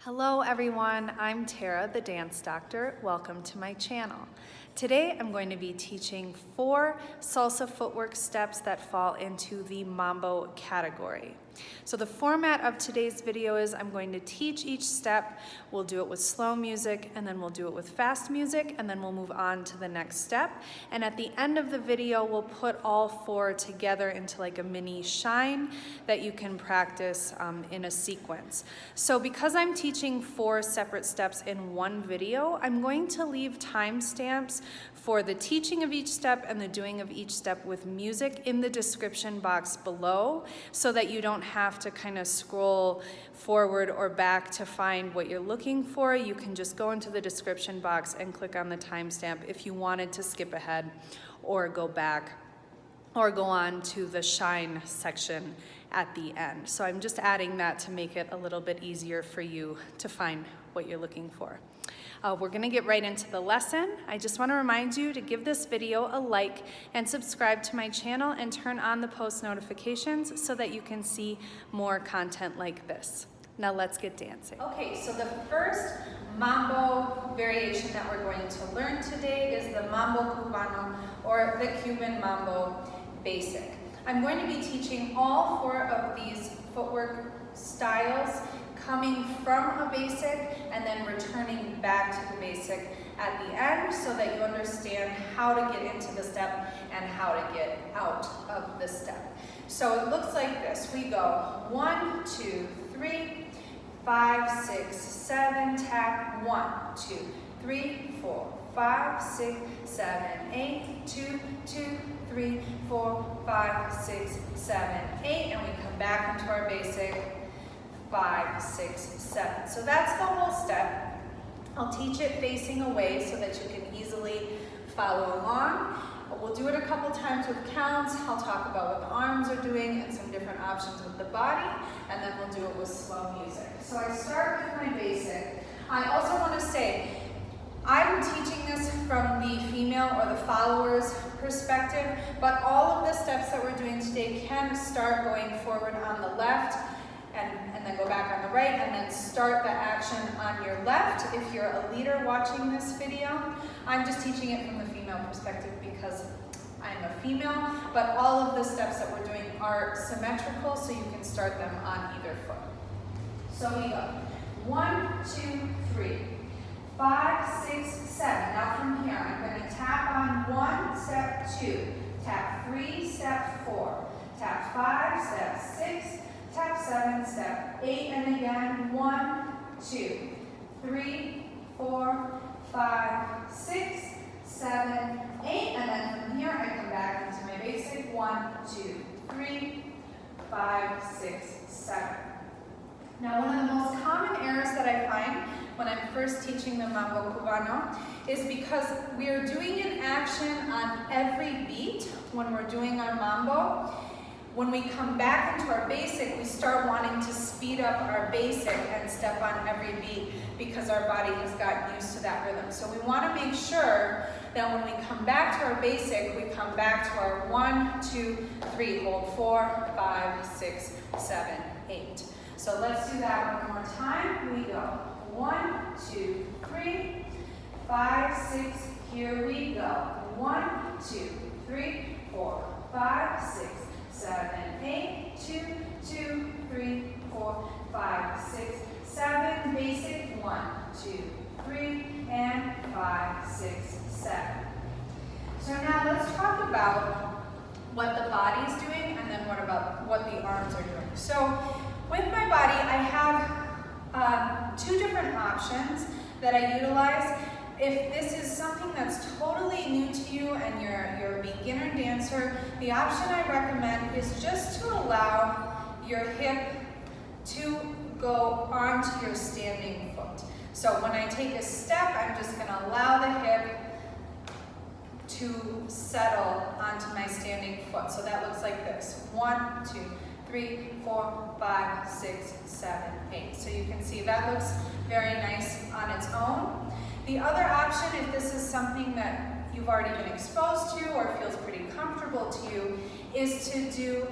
Hello everyone, I'm Tara, the dance doctor. Welcome to my channel. Today I'm going to be teaching 4 salsa footwork steps that fall into the Mambo category. So the format of today's video is I'm going to teach each step, we'll do it with slow music, and then we'll do it with fast music, and then we'll move on to the next step. And at the end of the video, we'll put all 4 together into like a mini shine that you can practice in a sequence. So because I'm teaching 4 separate steps in one video, I'm going to leave timestamps for the teaching of each step and the doing of each step with music in the description box below so that you don't have to kind of scroll forward or back to find what you're looking for. You can just go into the description box and click on the timestamp if you wanted to skip ahead or go back or go on to the shine section at the end. So I'm just adding that to make it a little bit easier for you to find what you're looking for. We're gonna get right into the lesson. I just wanna remind you to give this video a like and subscribe to my channel and turn on the post notifications so that you can see more content like this. Now let's get dancing. Okay, so the first Mambo variation that we're going to learn today is the Mambo Cubano, or the Cuban Mambo Basic. I'm going to be teaching all 4 of these footwork styles, coming from a basic and then returning back to the basic at the end so that you understand how to get into the step and how to get out of the step. So it looks like this. We go 1, 2, 3, 5, 6, 7, tap 1, 2, 3, 4, 5, 6, 7, 8, 2, 2, 3, 4, 5, 6, 7, 8, and we come back into our basic 5, 6, 7. So that's the whole step. I'll teach it facing away so that you can easily follow along. We'll do it a couple times with counts. I'll talk about what the arms are doing and some different options with the body, and then we'll do it with slow music. So I start with my basic. I also want to say, I'm teaching this from the female or the follower's perspective, but all of the steps that we're doing today can start going forward on the left and then go back on the right, and then start the action on your left if you're a leader watching this video. I'm just teaching it from the female perspective because I'm a female, but all of the steps that we're doing are symmetrical, so you can start them on either foot. So we go 1, 2, 3, 5, 6, 7. Now from here, I'm going to tap on 1, step 2, tap 3, step 4, tap 5, step 6, tap 7, step 8, and again, 1, 2, 3, 4, 5, 6, 7, 8, and then from here I come back into my basic 1, 2, 3, 5, 6, 7. Now one of the most common errors that I find when I'm first teaching the Mambo Cubano is because we are doing an action on every beat when we're doing our mambo. When we come back into our basic, we start wanting to speed up our basic and step on every beat because our body has gotten used to that rhythm. So we want to make sure that when we come back to our basic, we come back to our 1, 2, 3, hold 4, 5, 6, 7, 8. So let's do that one more time. We go 1, 2, 3, 5, 6, here we go. 1, 2, 3, 4, 5, 6, 7, 8, 2, 2, 3, 4, 5, 6, 7, basic 1, 2, 3, and 5, 6, 7. So now let's talk about what the body's doing and then what the arms are doing. So with my body, I have 2 different options that I utilize. If this is something that's totally new to you and you're a beginner dancer, the option I recommend is just to allow your hip to go onto your standing foot. So when I take a step, I'm just going to allow the hip to settle onto my standing foot. So that looks like this. 1, 2, 3, 4, 5, 6, 7, 8. So you can see that looks very nice on its own. The other option, if this is something that you've already been exposed to or feels pretty comfortable to you, is to do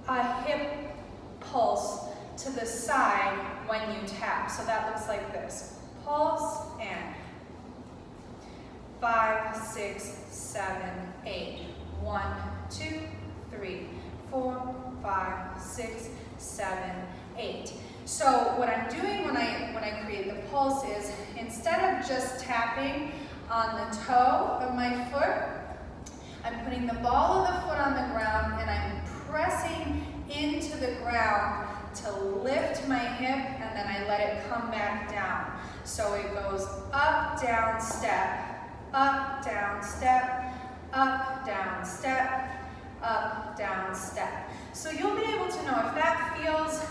a hip pulse to the side when you tap. So that looks like this. Pulse and 5, 6, 7, 8. 1, 2, 3, 4, 5, 6, 7, 8. So what I'm doing when I create the pulse is, instead of just tapping on the toe of my foot, I'm putting the ball of the foot on the ground and I'm pressing into the ground to lift my hip, and then I let it come back down. So it goes up, down, step, up, down, step, up, down, step, up, down, step. So you'll be able to know if that feels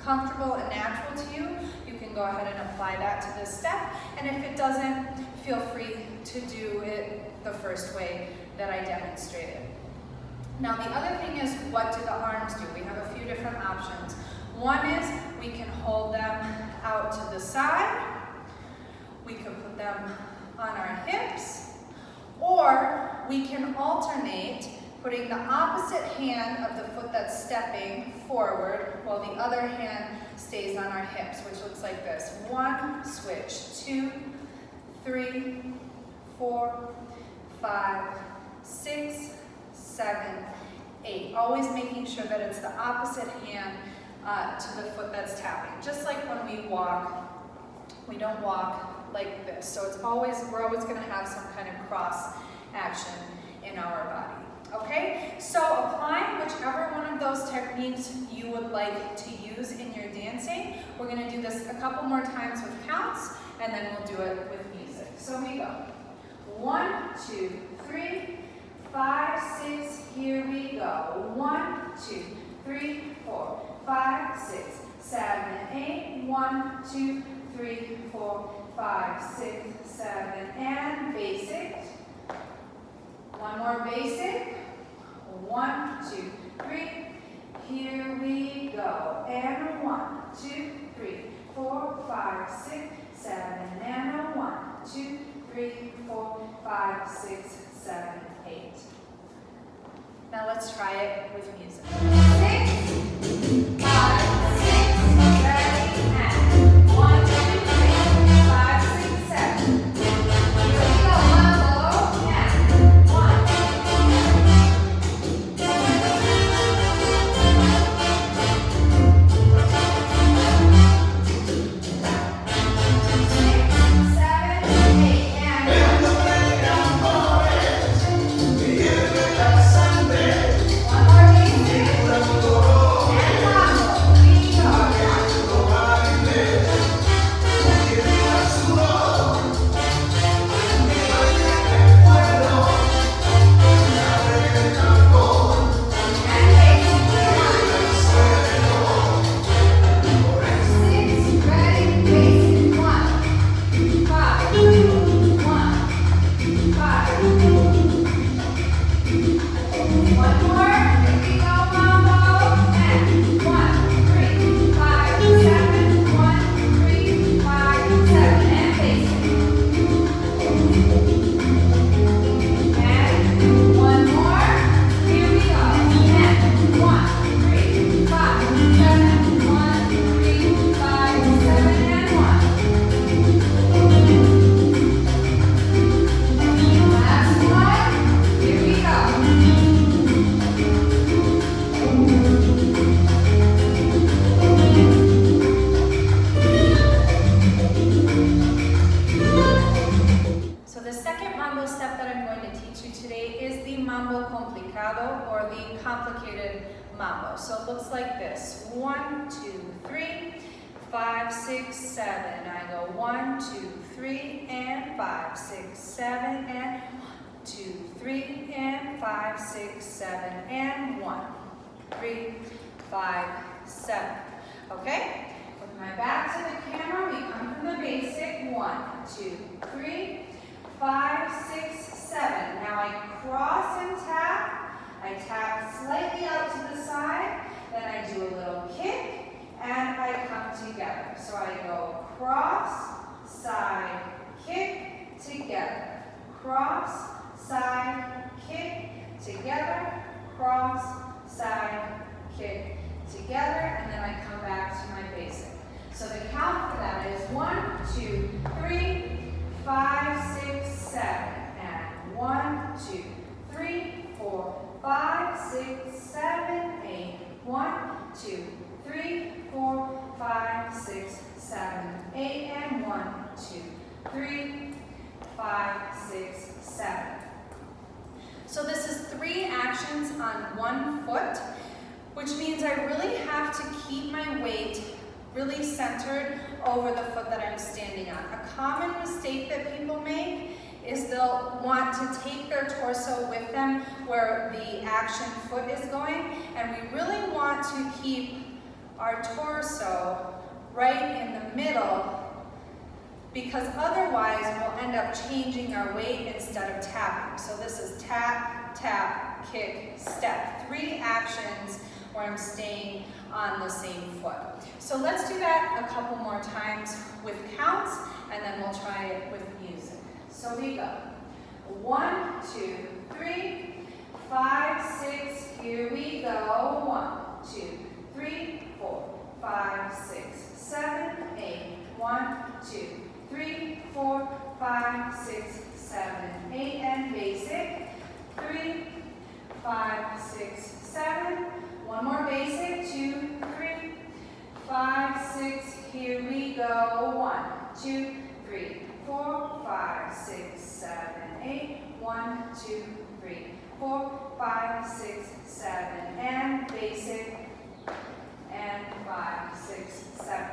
comfortable and natural to you, you can go ahead and apply that to this step. And if it doesn't, feel free to do it the first way that I demonstrated. Now the other thing is, what do the arms do? We have a few different options. One is we can hold them out to the side. We can put them on our hips. Or we can alternate, putting the opposite hand of the foot that's stepping forward while the other hand stays on our hips, which looks like this. 1, switch, 2, 3, 4, 5, 6, 7, 8. Always making sure that it's the opposite hand to the foot that's tapping. Just like when we walk, we don't walk like this. So it's always, we're always going to have some kind of cross action in our body. Okay, so applying whichever one of those techniques you would like to use in your dancing. We're going to do this a couple more times with counts, and then we'll do it with music. So we go. 1, 2, 3, 5, 6, here we go. 1, 2, 3, 4, 5, 6, 7, 8. 1, 2, 3, 4, 5, 6, 7, and basic. One more basic. 1, 2, 3. Here we go. And 1, 2, 3, 4, 5, 6, 7, and a 1, 2, 3, 4, 5, 6, 7, 8. Now let's try it with music. 6, 5, 6, ready, and 1, 2, 3, 5, 6, 7. Here we go, Mambo, and 1. Mambo Complicado, or the complicated mambo. So it looks like this. 1, 2, 3, 5, 6, 7. I go 1, 2, 3, and 5, 6, 7, and 2, 3, and 5, 6, 7, and 1, 3, 5, 7. Okay? With my back to the camera, we come from the basic. 1, 2, 3, 5, 6, 7. Now I cross and tap. I tap slightly out to the side. Then I do a little kick, and I come together. So I go cross, side, kick, together. Cross, side, kick, together. Cross, side, kick, together. And then I come back to my basic. So the 2, 3, 5, 6, 7, and 1, 2, 3, 4, 5, 6, 7, 8, 1, 2, 3, 4, 5, 6, 7, 8, and 1, 2, 3, 5, 6, 7. So this is 3 actions on 1 foot, which means I really have to keep my weight really centered over the foot that I'm standing on. A common mistake that people make is they'll want to take their torso with them where the action foot is going, and we really want to keep our torso right in the middle, because otherwise we'll end up changing our weight instead of tapping. So this is tap, tap, kick, step. 3 actions where I'm staying on the same foot. So let's do that a couple more times with counts, and then we'll try it with music. So we go. 1, 2, 3, 5, 6, here we go. 1, 2, 3, 4, 5, 6, 7, 8, 1, 2, 3, 4, 5, 6, 7, 8, and basic. 3, 5, 6, 7. One more basic. 2, 3, 5, 6. Here we go. 1, 2, 3, 4, 5, 6, 7, 8. 1, 2, 3, 4, 5, 6, 7, and basic. And 5, 6, 7.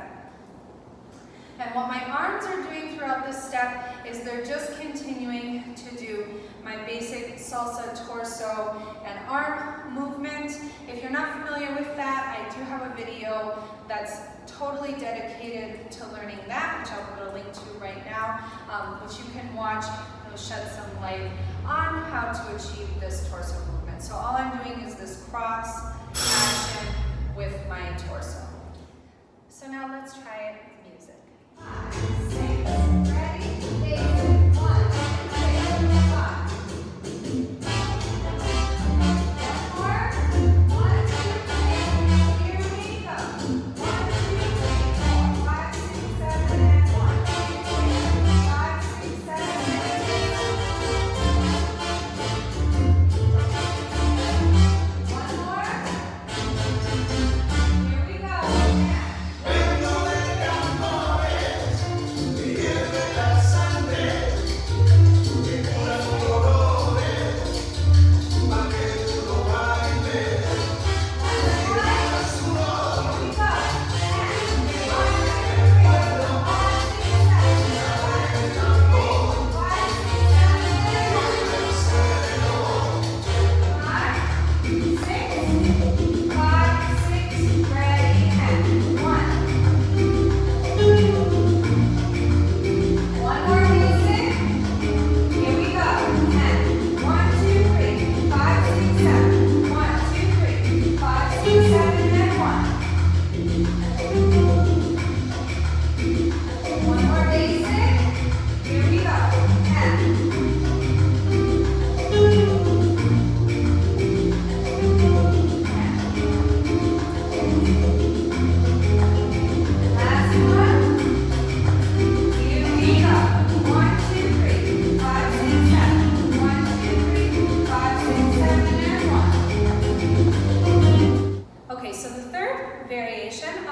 And what my arms are doing throughout this step is they're just continuing to do my basic salsa torso and arm movement. If you're not familiar with that, I do have a video that's totally dedicated to learning that, which I'll put a link to right now, which you can watch. It'll shed some light on how to achieve this torso movement. So all I'm doing is this cross action with my torso. So now let's try it with music. 5, 6, ready, basic, 1, 2, 5. One more, 1, 2, 3, here we go. 1, 2, 3, 4, 5, 6, 7, and 1, 2, 3, 5, 6, 7, and 8. One more. Here we go.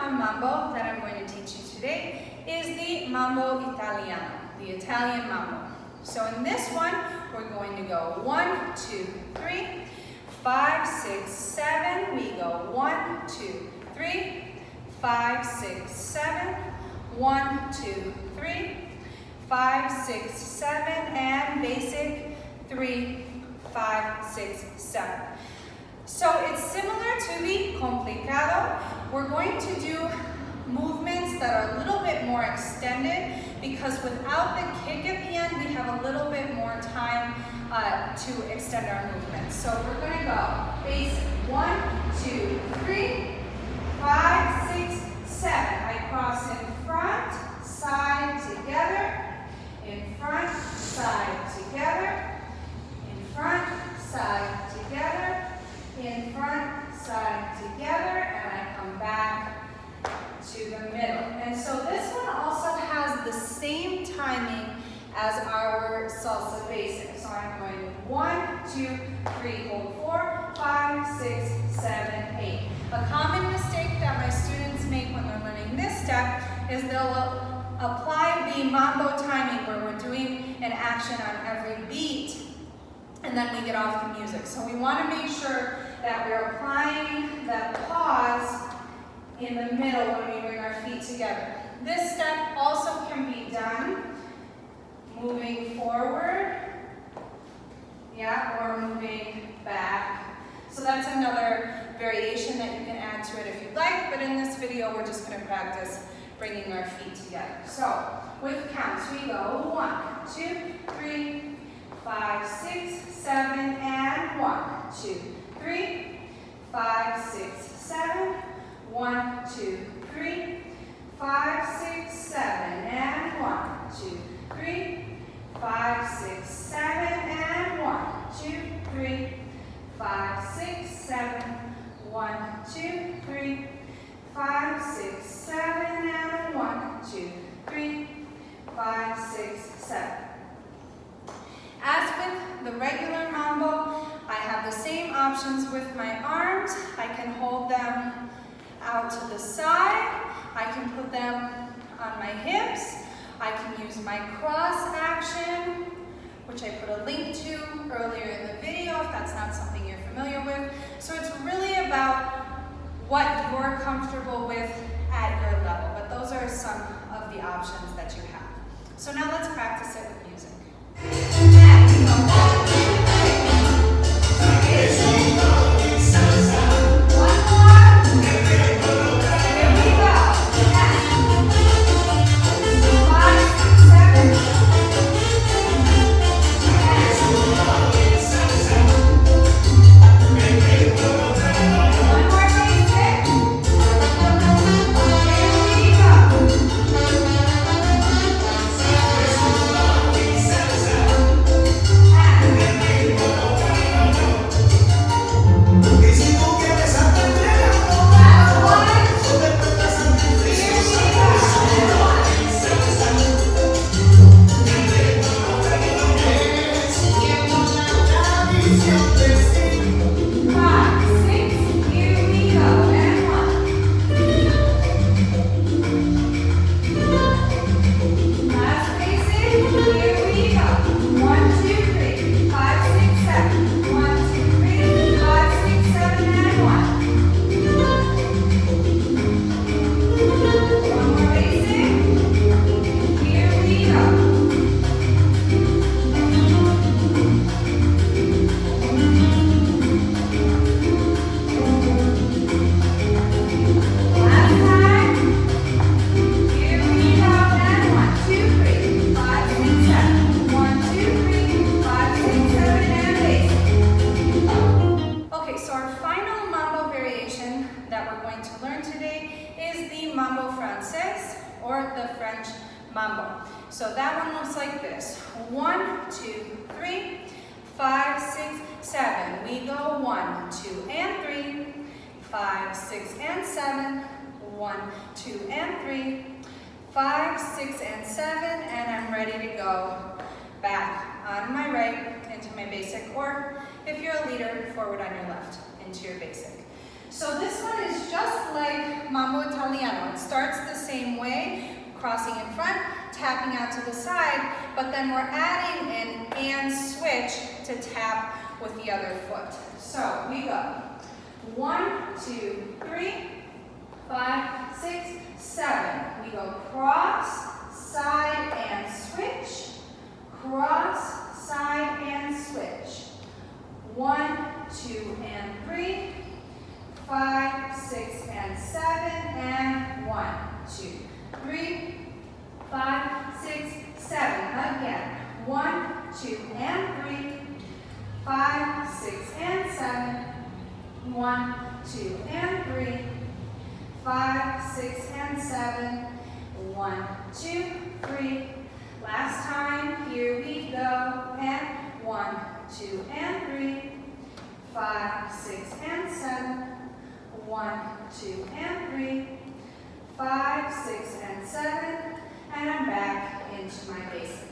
Mambo that I'm going to teach you today is the Mambo Italiano, the Italian Mambo. So in this one, we're going to go 1, 2, 3, 5, 6, 7. We go 1, 2, 3, 5, 6, 7. 1, 2, 3, 5, 6, 7, and basic 3, 5, 6, 7. So it's similar to the Complicado. We're going to do movements that are a little bit more extended because without the kick at the end, we have a little bit more time to extend our movements. So we're going to go basic 1, 2, 3, 5, 6, 7. I cross in front, side, together, in front, side, together, in front, side, together, in front, side, together, and I come back to the middle. And so this one also has the same as our salsa basic. So I'm going 1, 2, 3, hold 4, 5, 6, 7, 8. A common mistake that my students make when they're learning this step is they'll apply the mambo timing where we're doing an action on every beat and then we get off the music. So we want to make sure that we're applying that pause in the middle when we bring our feet together. This step also can be done moving forward, or moving back. So that's another variation that you can add to it if you'd like, but in this video we're just going to practice bringing our feet together. So with counts we go 1, 2, 3, 5, 6, 7, and 1, 2, 3, 5, 6, 7, 1, 2, 3, 5, 6, 7, and 1, 2, 3, 5, 6, 7, and 1, 2, 3, 5, 6, 7, 1, 2, 3, 5, 6, 7, and 1, 2, 3, 5, 6, 7. As with the regular mambo, I have the same options with my arms. I can hold them out to the side. I can put them on my hips. I can use my cross action, which I put a link to earlier in the video if that's not something you're familiar with. So it's really about what you're comfortable with at your level, but those are some of the options that you have. So now let's practice it with music. Mambo Francés, or the French Mambo. So that one looks like this. 1, 2, 3, 5, 6, 7. We go 1, 2, and 3, 5, 6, and 7. 1, 2, and 3, 5, 6, and 7, and I'm ready to go back on my right into my basic, or if you're a leader, forward on your left into your basic. So this one is just like Mambo Italiano. It starts the same way, crossing in front, tapping out to the side, but then we're adding an and switch to tap with the other foot. So we go 1, 2, 3, 5, 6, 7. We go cross, side, and switch. Cross, side, and switch. 1, 2, and 3, 5, 6, and 7, and 1, 2, 3, 5, 6, 7. Again, 1, 2, and 3, 5, 6, and 7. 1, 2, and 3, 5, 6, and 7. 1, 2, 3. Last time, here we go. And 1, 2, and 3, 5, 6, and 7. 1, 2, and 3, 5, 6, and 7. And I'm back into my basic.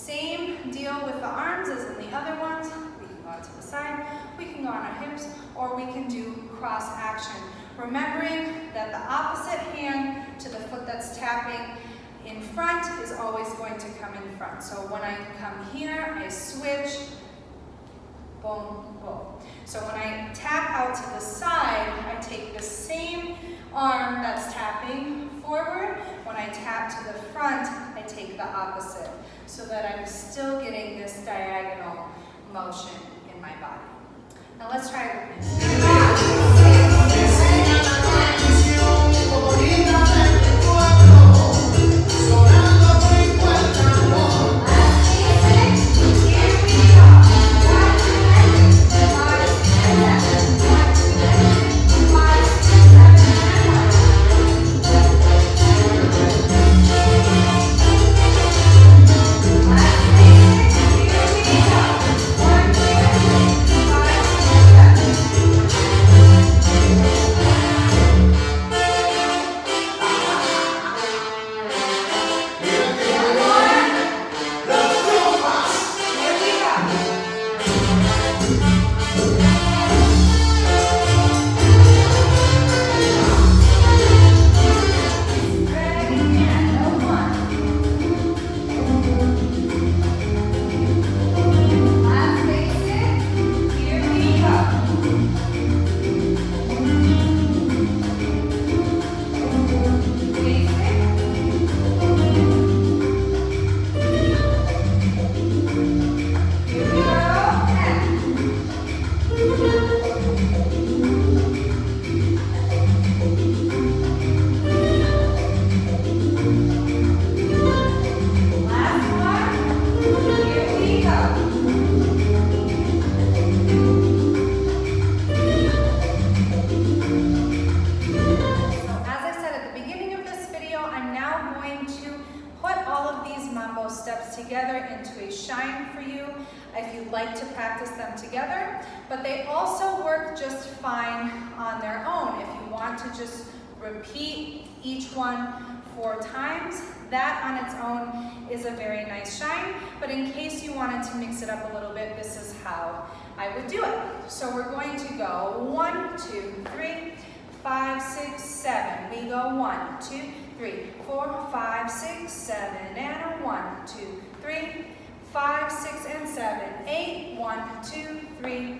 Same deal with the arms as in the other ones. We can go out to the side, we can go on our hips, or we can do cross action. Remembering that the opposite hand to the foot that's tapping in front is always going to come in front. So when I come here, I switch, boom, boom. So when I tap out to the side, I take the same arm that's tapping forward. When I tap to the front, I take the opposite, so that I'm still getting this diagonal motion in my body. Now let's try it with me. 5, 6, 7, 'em steps together into a shine for you if you'd like to practice them together, but they also work just fine on their own. If you want to just repeat each one 4 times, that on its own is a very nice shine, but in case you wanted to mix it up a little bit, this is how I would do it. So we're going to go 1, 2, 3, 5, 6, 7. We go 1, 2, 3, 4, 5, 6, 7, and a 1, 2, 3, 5, 6, and 7, 8, 1, 2, 3,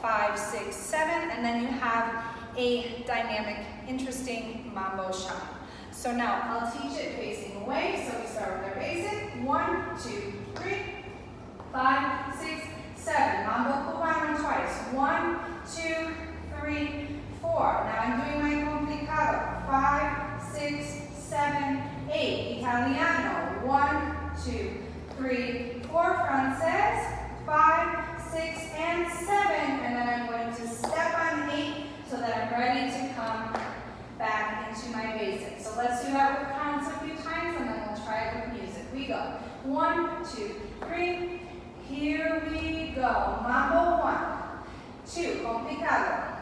5, 6, 7, and then you have a dynamic, interesting Mambo Shine. So now I'll teach it facing away. So we start with our basic. 1, 2, 3, 5, 6, 7. Mambo Cubano twice. 1, 2, 3, 4. Now I'm doing my complicado. 5, 6, 7, 8. Italiano. 1, 2, 3, 4. Francés. 5, 6, and 7. And then I'm going to step on 8 so that I'm ready to come back into my basics. So let's do that with counts a few times and then we'll try it with music. We go. 1, 2, 3. Here we go. Mambo 1, 2, complicado.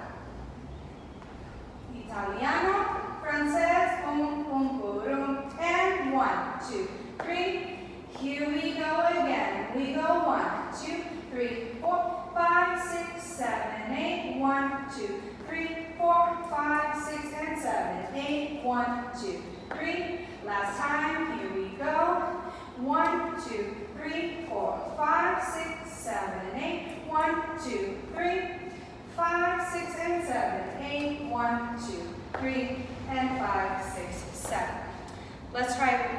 Italiano, Francés, boom, boom, boom, and 1, 2, 3. Here we go again. We go 1, 2, 3, 4, 5, 6, 7, 8. 1, 2, 3, 4, 5, 6, and 7, 8. 1, 2, 3. Last time. Here we go. 1, 2, 3, 4, 5, 6, 7, 8. 1, 2, 3, 5, 6, and 7, 8. 1, 2, 3, and 5, 6, 7. Let's try it